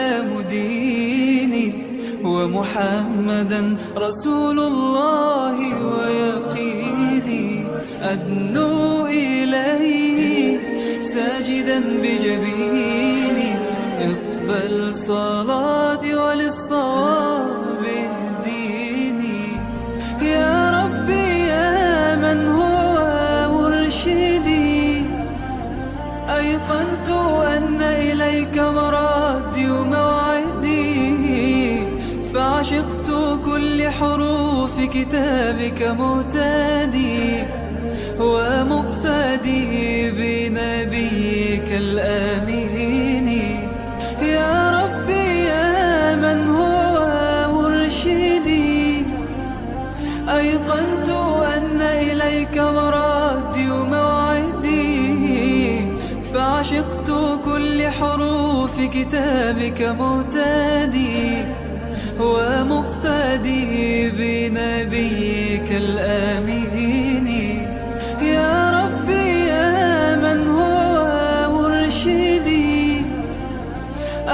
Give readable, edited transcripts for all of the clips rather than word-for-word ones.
الإسلام ديني، ومحمدا رسول الله ويقيني. أدنو إليه ساجدا بجبيني، اقبل صلاتي وللصواب اهديني. يا ربي يا من هو مرشدي، أيقنت أن إليك مرادي وموعدي، فعشقت كل حروف كتابك مهتدي، ومقتدي بنبيك الآمين. يا ربي يا من هو مرشدي، أيقنت أن إليك مرادي وموعدي، فعشقت كل حروف كتابك مهتدي، ومقتدي بنبيك الآمين. يا ربي يا من هو مرشدي،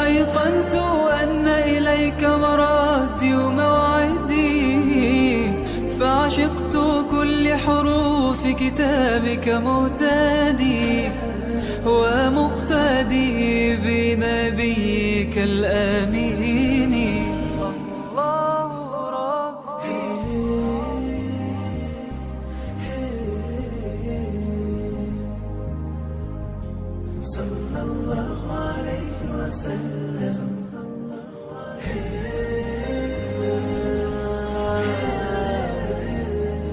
أيقنت أن إليك مرادي وموعدي، فعشقت كل حروف كتابك مهتدي، ومقتدي بنبيك الآمين. الله ربي صلى الله عليه وسلم.